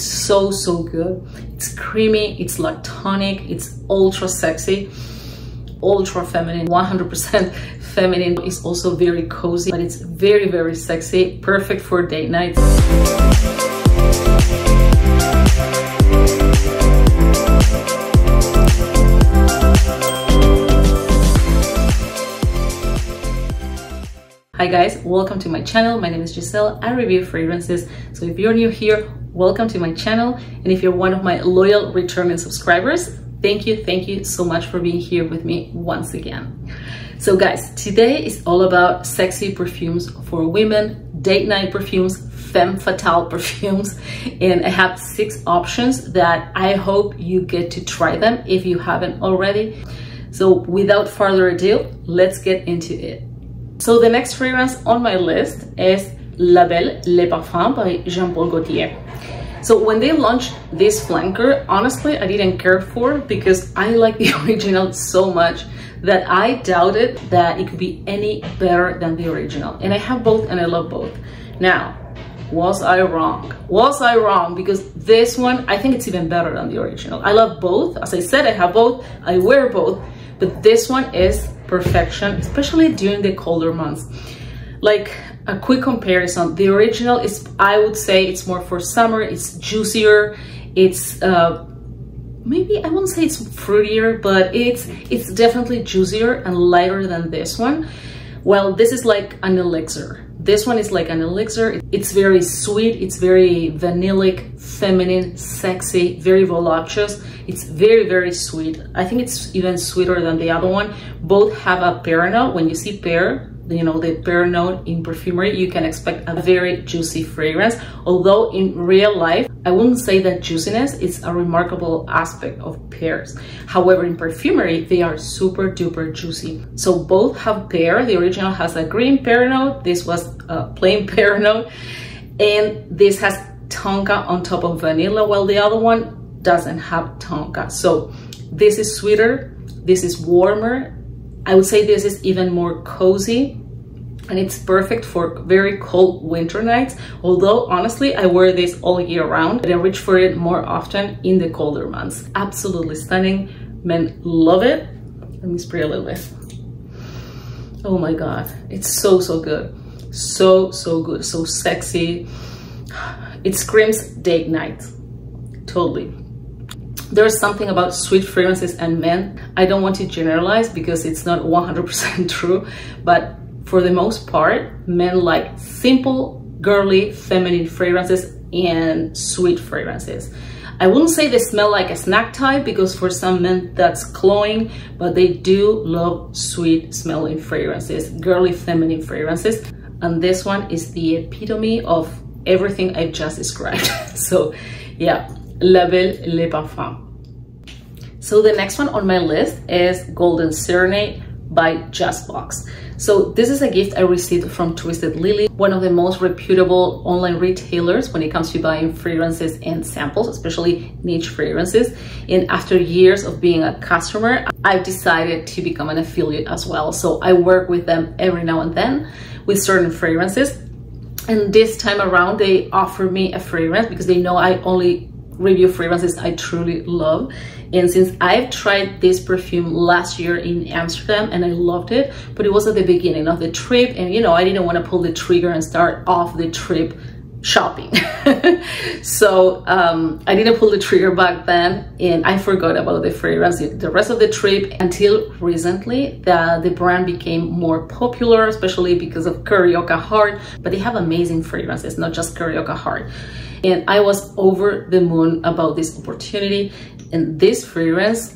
It's so good. It's creamy, it's lactonic, it's ultra sexy, ultra feminine, 100% feminine. It's also very cozy, but it's very sexy, perfect for date nights. Hi guys, welcome to my channel. My name is Giselle. I review fragrances. So if you're new here, welcome to my channel. And if you're one of my loyal returning subscribers, thank you so much for being here with me once again. So guys, today is all about sexy perfumes for women, date night perfumes, femme fatale perfumes. And I have 6 options that I hope you get to try them if you haven't already. So without further ado, let's get into it. So the next fragrance on my list is Belle Le Parfum by Jean-Paul Gaultier. So when they launched this flanker, honestly, I didn't care for it because I like the original so much that I doubted that it could be any better than the original. And I have both and I love both. Now, was I wrong? Was I wrong? Because this one, I think it's even better than the original. I love both. As I said, I have both, I wear both, but this one is perfection, especially during the colder months. Like a quick comparison, the original is, I would say it's more for summer, it's juicier, it's maybe I won't say it's fruitier, but it's definitely juicier and lighter than this one. Well, this is like an elixir. This one is like an elixir. It's very sweet, it's very vanillic, feminine, sexy, very voluptuous. It's very sweet. I think it's even sweeter than the other one. Both have a pear note. When you see pear, you know, the pear note in perfumery, you can expect a very juicy fragrance. Although in real life, I wouldn't say that juiciness is a remarkable aspect of pears. However, in perfumery, they are super duper juicy. So both have pear. The original has a green pear note. This was a plain pear note. And this has tonka on top of vanilla, while the other one doesn't have tonka. So this is sweeter, this is warmer. I would say this is even more cozy, and it's perfect for very cold winter nights. Although honestly, I wear this all year round, but I reach for it more often in the colder months. Absolutely stunning. Men love it. Let me spray a little bit. Oh my God, it's so good. So good, so sexy. It screams date night, totally. There's something about sweet fragrances and men. I don't want to generalize because it's not 100% true, but for the most part, men like simple, girly, feminine fragrances and sweet fragrances. I wouldn't say they smell like a snack type because for some men that's cloying, but they do love sweet smelling fragrances, girly, feminine fragrances. And this one is the epitome of everything I just described. So yeah. Belle Le Parfum. So the next one on my list is Golden Serenade by Just Box. So this is a gift I received from Twisted Lily, one of the most reputable online retailers when it comes to buying fragrances and samples, especially niche fragrances. And after years of being a customer, I've decided to become an affiliate as well. So I work with them every now and then with certain fragrances. And this time around, they offer me a fragrance because they know I only review fragrances I truly love. And since I've tried this perfume last year in Amsterdam and I loved it, but it was at the beginning of the trip, and you know, I didn't want to pull the trigger and start off the trip shopping. So I didn't pull the trigger back then, and I forgot about the fragrance the rest of the trip until recently. The brand became more popular, especially because of Carioca Heart, but they have amazing fragrances, not just Carioca Heart. And I was over the moon about this opportunity. And this fragrance,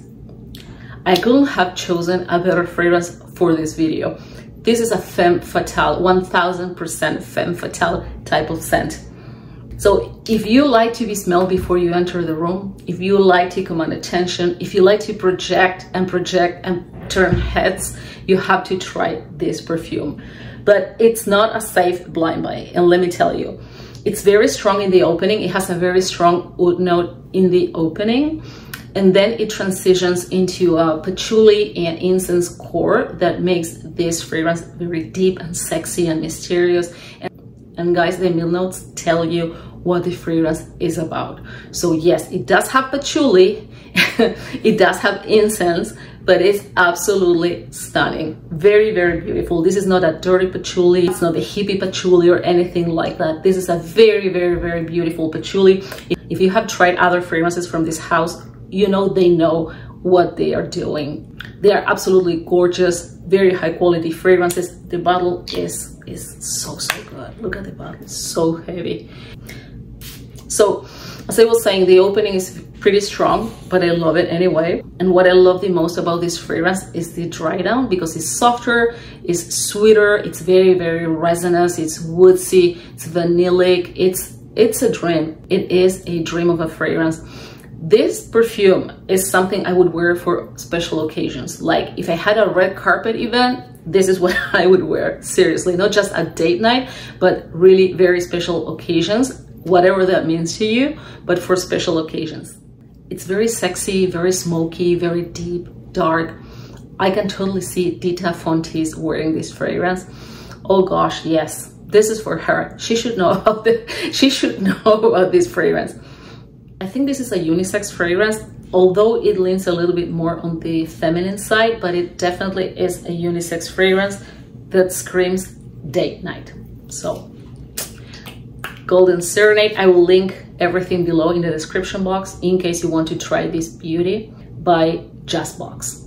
I couldn't have chosen a better fragrance for this video. This is a femme fatale, 1000% femme fatale type of scent. So if you like to be smelled before you enter the room, if you like to command attention, if you like to project and turn heads, you have to try this perfume. But it's not a safe blind buy, and let me tell you, it's very strong in the opening. It has a very strong oud note in the opening, and then it transitions into a patchouli and incense core that makes this fragrance very deep and sexy and mysterious. And guys, the middle notes tell you what the fragrance is about. So yes, it does have patchouli, it does have incense, but it's absolutely stunning. Very, very beautiful. This is not a dirty patchouli. It's not a hippie patchouli or anything like that. This is a very, very, very beautiful patchouli. If you have tried other fragrances from this house, you know they know what they are doing. They are absolutely gorgeous, very high quality fragrances. The bottle is so good. Look at the bottle, it's so heavy. So as I was saying, the opening is pretty strong, but I love it anyway. And what I love the most about this fragrance is the dry down, because it's softer, it's sweeter, it's very, very resinous, it's woodsy, it's vanillic, it's a dream. It is a dream of a fragrance. This perfume is something I would wear for special occasions. Like if I had a red carpet event, this is what I would wear. Seriously, not just a date night, but really very special occasions, whatever that means to you, but for special occasions. It's very sexy, very smoky, very deep, dark. I can totally see Dita Fonte's wearing this fragrance. Oh gosh, yes, this is for her. She should know about this fragrance. I think this is a unisex fragrance, although it leans a little bit more on the feminine side, but it definitely is a unisex fragrance that screams date night. So, Golden Serenade, I will link everything below in the description box in case you want to try this beauty by Justbox.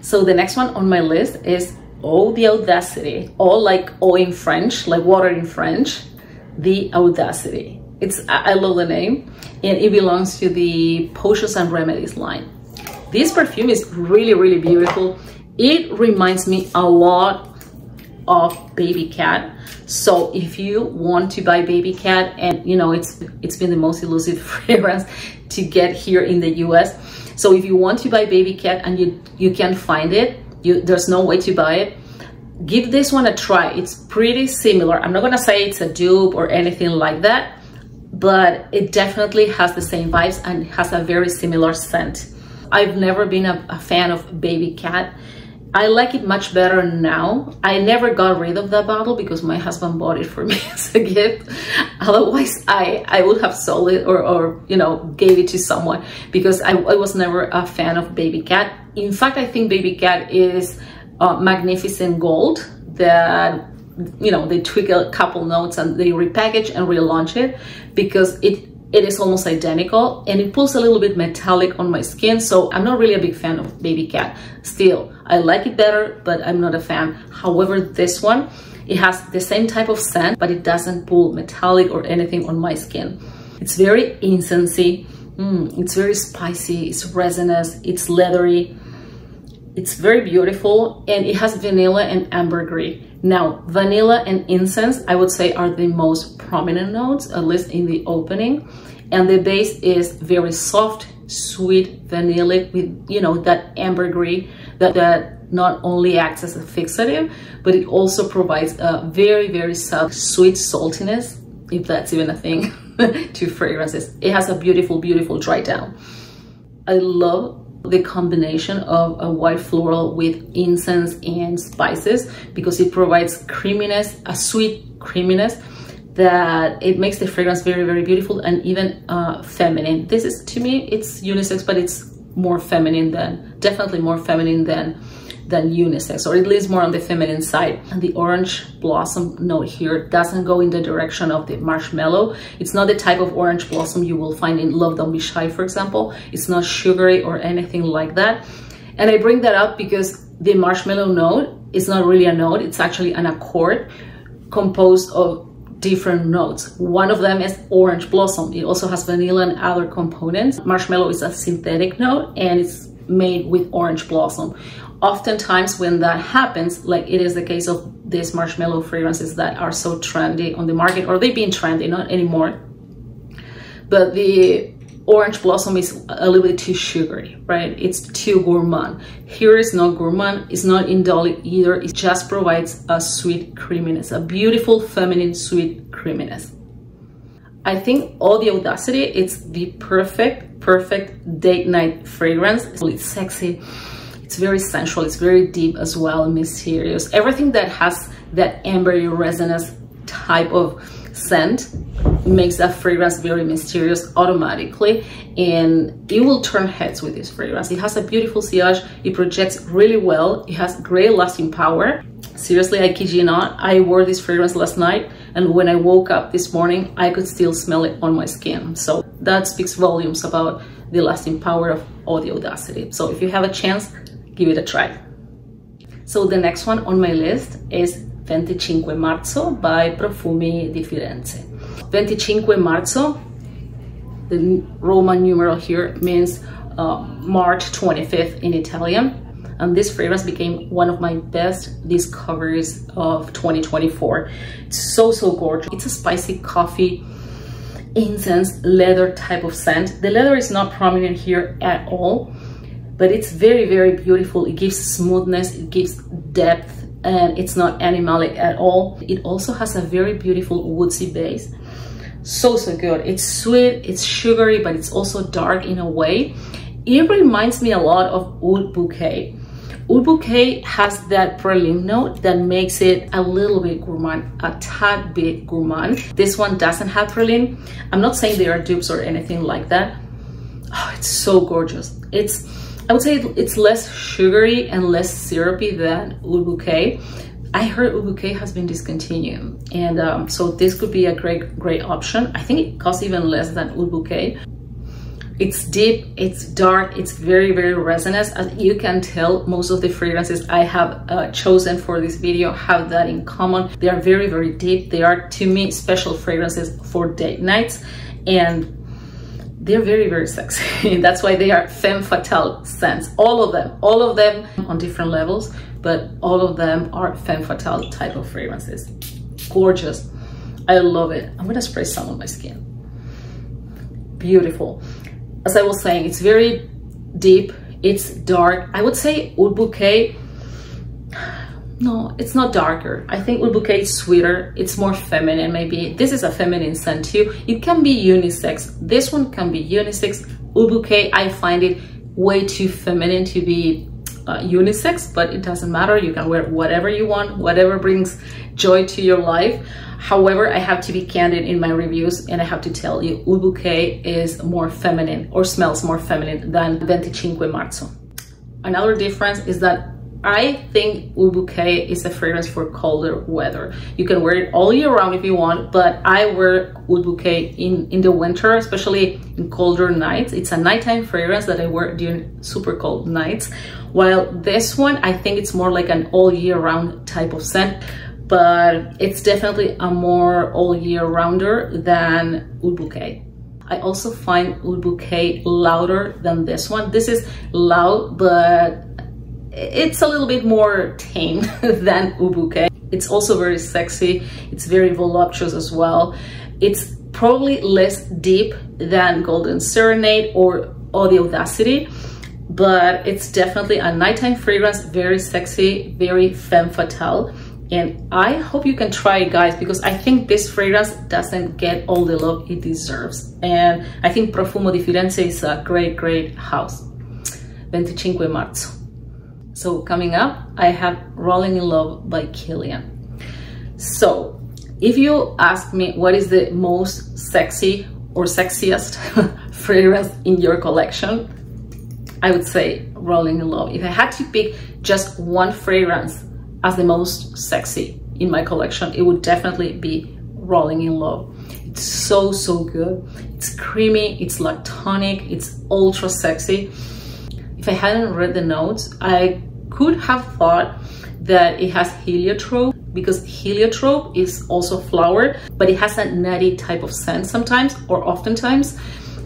So the next one on my list is Eau de Audacity, or like eau in French, like water in French, the Audacity. I love the name, and it belongs to the Potions and Remedies line. This perfume is really, really beautiful. It reminds me a lot of Baby Cat. So if you want to buy Baby Cat, and you know it's been the most elusive fragrance to get here in the US. So if you want to buy Baby Cat and you can't find it, there's no way to buy it, give this one a try. It's pretty similar. I'm not gonna say it's a dupe or anything like that, but it definitely has the same vibes and has a very similar scent. I've never been a fan of Baby Cat. I like it much better now. I never got rid of that bottle because my husband bought it for me as a gift. Otherwise, I would have sold it or you know, gave it to someone, because I was never a fan of Baby Cat. In fact, I think Baby Cat is Magnificent Gold that, you know, they tweak a couple notes and they repackage and relaunch it, because it is almost identical and it pulls a little bit metallic on my skin. So I'm not really a big fan of Baby Cat. Still, I like it better, but I'm not a fan. However, this one, it has the same type of scent, but it doesn't pull metallic or anything on my skin. It's very incensey, it's very spicy, it's resinous, it's leathery. It's very beautiful, and it has vanilla and ambergris. Now, vanilla and incense, I would say, are the most prominent notes, at least in the opening. And the base is very soft, sweet, vanillic with, you know, that ambergris that not only acts as a fixative, but it also provides a very, very subtle, sweet saltiness, if that's even a thing, to fragrances. It has a beautiful, beautiful dry down. I love the combination of a white floral with incense and spices, because it provides creaminess, a sweet creaminess that it makes the fragrance very, very beautiful and even feminine. This is, to me, it's unisex, but it's more feminine than, definitely more feminine than unisex, or at least more on the feminine side. And the orange blossom note here doesn't go in the direction of the marshmallow. It's not the type of orange blossom you will find in Love Don't Be Shy, for example. It's not sugary or anything like that. And I bring that up because the marshmallow note is not really a note, it's actually an accord composed of different notes. One of them is orange blossom. It also has vanilla and other components. Marshmallow is a synthetic note and it's made with orange blossom. Oftentimes when that happens, like it is the case of these marshmallow fragrances that are so trendy on the market, or they've been trendy, not anymore, but the orange blossom is a little bit too sugary, right? It's too gourmand. Here is not gourmand, it's not indulgent either. It just provides a sweet creaminess, a beautiful feminine sweet creaminess. I think Eau de Audacity, it's the perfect date night fragrance. It's sexy, it's very sensual, it's very deep as well, mysterious. Everything that has that ambery resinous type of scent makes that fragrance very mysterious automatically, and it will turn heads with this fragrance. It has a beautiful sillage, it projects really well, it has great lasting power. Seriously, I kid you not, I wore this fragrance last night, and when I woke up this morning, I could still smell it on my skin. So that speaks volumes about the lasting power of Eau de Audacity. So if you have a chance, give it a try. So the next one on my list is XXV Marzo by Profumi di Firenze. XXV Marzo, the Roman numeral here means March 25th in Italian. And this fragrance became one of my best discoveries of 2024. It's so gorgeous. It's a spicy coffee, incense, leather type of scent. The leather is not prominent here at all, but it's very beautiful. It gives smoothness, it gives depth, and it's not animalic at all. It also has a very beautiful woodsy base. So good. It's sweet, it's sugary, but it's also dark in a way. It reminds me a lot of Oud Bouquet. Oud Bouquet has that praline note that makes it a little bit gourmand, a tad bit gourmand. This one doesn't have praline. I'm not saying they are dupes or anything like that. Oh, it's so gorgeous. I would say it's less sugary and less syrupy than Oud Bouquet. I heard Oud Bouquet has been discontinued, and so this could be a great option. I think it costs even less than Oud Bouquet. It's deep, it's dark, it's very resinous. As you can tell, most of the fragrances I have chosen for this video have that in common. They are very deep. They are, to me, special fragrances for date nights, and they're very sexy. That's why they are femme fatale scents. All of them on different levels, but all of them are femme fatale type of fragrances. Gorgeous. I love it. I'm gonna spray some on my skin. Beautiful. As I was saying, it's very deep, it's dark. I would say Oud Bouquet, no, it's not darker. I think Oud Bouquet is sweeter, it's more feminine maybe. This is a feminine scent too. It can be unisex. This one can be unisex. Oud Bouquet, I find it way too feminine to be unisex, but it doesn't matter. You can wear whatever you want, whatever brings joy to your life. However, I have to be candid in my reviews, and I have to tell you, Oud Bouquet is more feminine, or smells more feminine than XXV Marzo. Another difference is that I think Oud Bouquet is a fragrance for colder weather. You can wear it all year round if you want, but I wear Oud Bouquet in the winter, especially in colder nights. It's a nighttime fragrance that I wear during super cold nights, while this one, I think it's more like an all year round type of scent. But it's definitely a more all year rounder than Oud Bouquet. I also find Oud Bouquet louder than this one. This is loud, but it's a little bit more tame than Oud Bouquet. It's also very sexy. It's very voluptuous as well. It's probably less deep than Golden Serenade or Eau de Audacity, but it's definitely a nighttime fragrance, very sexy, very femme fatale. And I hope you can try it, guys, because I think this fragrance doesn't get all the love it deserves. And I think Profumo di Firenze is a great house. XXV Marzo. So coming up, I have Rolling in Love by Kilian. So if you ask me what is the most sexy or sexiest fragrance in your collection, I would say Rolling in Love. If I had to pick just one fragrance as the most sexy in my collection, it would definitely be Rolling in Love. It's so good. It's creamy, it's lactonic, it's ultra sexy. If I hadn't read the notes, I could have thought that it has heliotrope, because heliotrope is also flower, but it has a nutty type of scent sometimes, or oftentimes.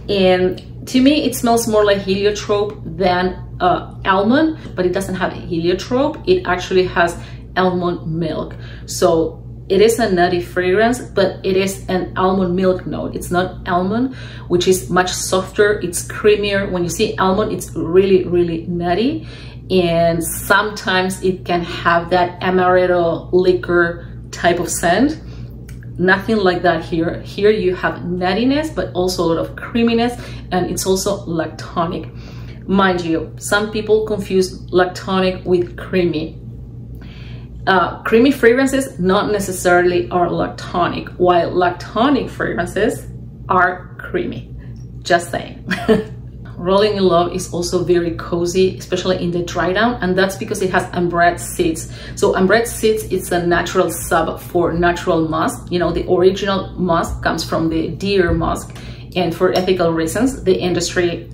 And to me, it smells more like heliotrope than almond, but it doesn't have heliotrope. It actually has almond milk. So it is a nutty fragrance, but it is an almond milk note. It's not almond, which is much softer. It's creamier. When you see almond, it's really nutty. And sometimes it can have that amaretto liquor type of scent. Nothing like that here. Here you have nuttiness, but also a lot of creaminess, and it's also lactonic. Mind you, some people confuse lactonic with creamy. Creamy fragrances not necessarily are lactonic, while lactonic fragrances are creamy. Just saying. Rolling in Love is also very cozy, especially in the dry down, and that's because it has ambrette seeds. So ambrette seeds is a natural sub for natural musk. You know, the original musk comes from the deer musk, and for ethical reasons, the industry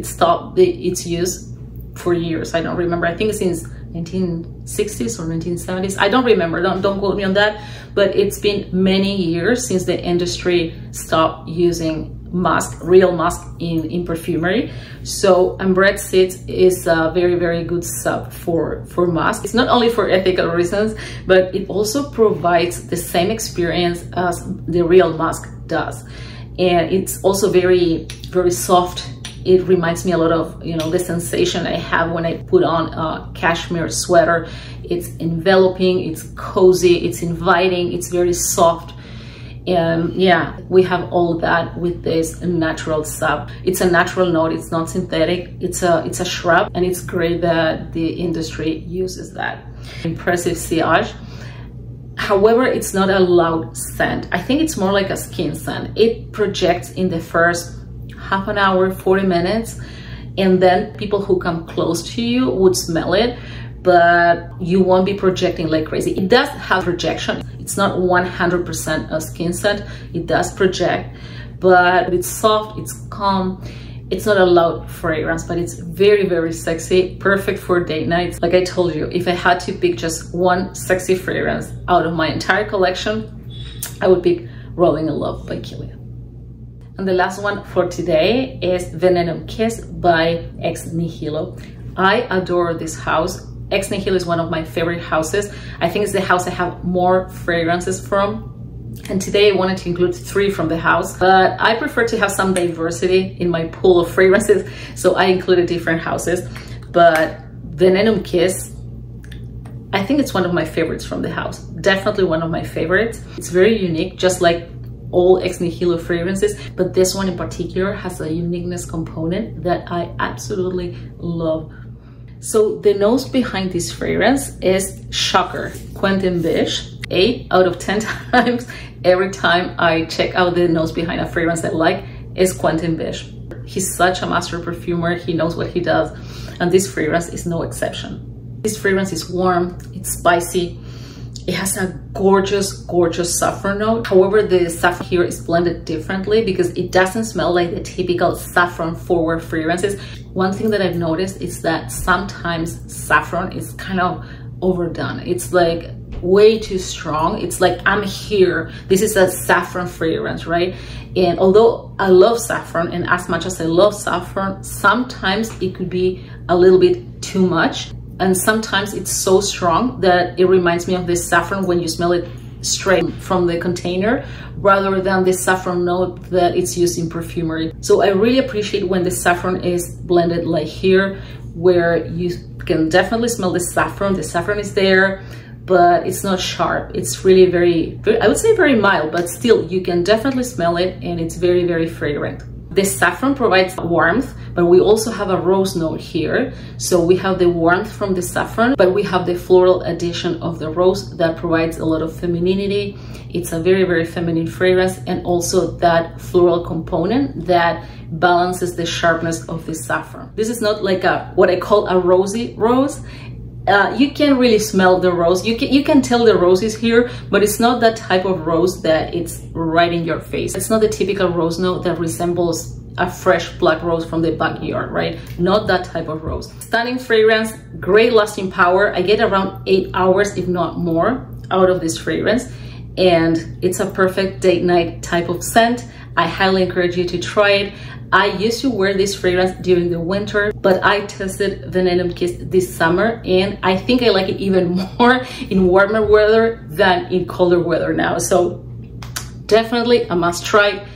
stopped its use for years. I don't remember. I think since 1960s or 1970s. I don't remember. Don't quote me on that. But it's been many years since the industry stopped using musk, real musk in perfumery. So ambrette seeds is a very, very good sub for musk. It's not only for ethical reasons, but it also provides the same experience as the real musk does. And it's also very, very soft. It reminds me a lot of, you know, the sensation I have when I put on a cashmere sweater. It's enveloping, it's cozy, it's inviting, it's very soft. And yeah, we have all that with this natural sub. It's a natural note, it's not synthetic, it's a shrub, and it's great that the industry uses that. Impressive sillage. However, it's not a loud scent. I think it's more like a skin scent. It projects in the first half an hour, 40 minutes, and then people who come close to you would smell it, but you won't be projecting like crazy. It does have projection. It's not 100% a skin scent. It does project, but it's soft, it's calm. It's not a loud fragrance, but it's very, very sexy, perfect for date nights. Like I told you, if I had to pick just one sexy fragrance out of my entire collection, I would pick Rolling in Love by Kilian. And the last one for today is Venenum Kiss by Ex Nihilo. I adore this house. Ex Nihilo is one of my favorite houses. I think it's the house I have more fragrances from. And today I wanted to include 3 from the house, but I prefer to have some diversity in my pool of fragrances, so I included different houses. But Venenum Kiss, I think it's one of my favorites from the house. Definitely one of my favorites. It's very unique, just like all Ex Nihilo fragrances, but this one in particular has a uniqueness component that I absolutely love. So the nose behind this fragrance is shocker, Quentin Bisch. 8 out of 10 times, every time I check out the nose behind a fragrance I like, is Quentin Bisch. He's such a master perfumer, he knows what he does, and this fragrance is no exception. This fragrance is warm, it's spicy, it has a gorgeous, gorgeous saffron note. However, the saffron here is blended differently because it doesn't smell like the typical saffron forward fragrances. One thing that I've noticed is that sometimes saffron is kind of overdone. It's like way too strong. It's like, I'm here. This is a saffron fragrance, right? And although I love saffron, and as much as I love saffron, sometimes it could be a little bit too much. And sometimes it's so strong that it reminds me of this saffron when you smell it straight from the container, rather than the saffron note that it's used in perfumery. So I really appreciate when the saffron is blended like here, where you can definitely smell the saffron. The saffron is there, but it's not sharp. It's really very, I would say very mild, but still you can definitely smell it, and it's very, very fragrant. The saffron provides warmth, but we also have a rose note here. So we have the warmth from the saffron, but we have the floral addition of the rose that provides a lot of femininity. It's a very, very feminine fragrance, and also that floral component that balances the sharpness of the saffron. This is not like what I call a rosy rose. You can really smell the rose. You can tell the rose is here, but it's not that type of rose that it's right in your face. It's not the typical rose note that resembles a fresh black rose from the backyard, right? Not that type of rose. Stunning fragrance, great lasting power. I get around 8 hours, if not more, out of this fragrance, and it's a perfect date night type of scent. I highly encourage you to try it. I used to wear this fragrance during the winter, but I tested Venenum Kiss this summer, and I think I like it even more in warmer weather than in colder weather now. So definitely a must try.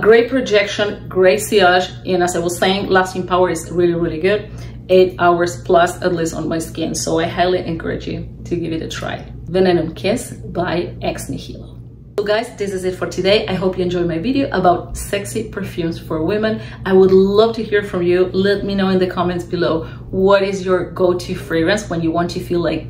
Great projection, great sillage, and as I was saying, lasting power is really, really good. 8 hours plus at least on my skin. So I highly encourage you to give it a try. Venenum Kiss by Ex Nihilo. So guys, this is it for today. I hope you enjoyed my video about sexy perfumes for women. I would love to hear from you. Let me know in the comments below, what is your go-to fragrance when you want to feel like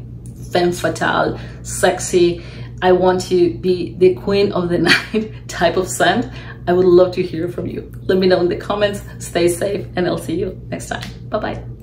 femme fatale, sexy, I want to be the queen of the night type of scent, I would love to hear from you. Let me know in the comments. Stay safe, and I'll see you next time. Bye bye.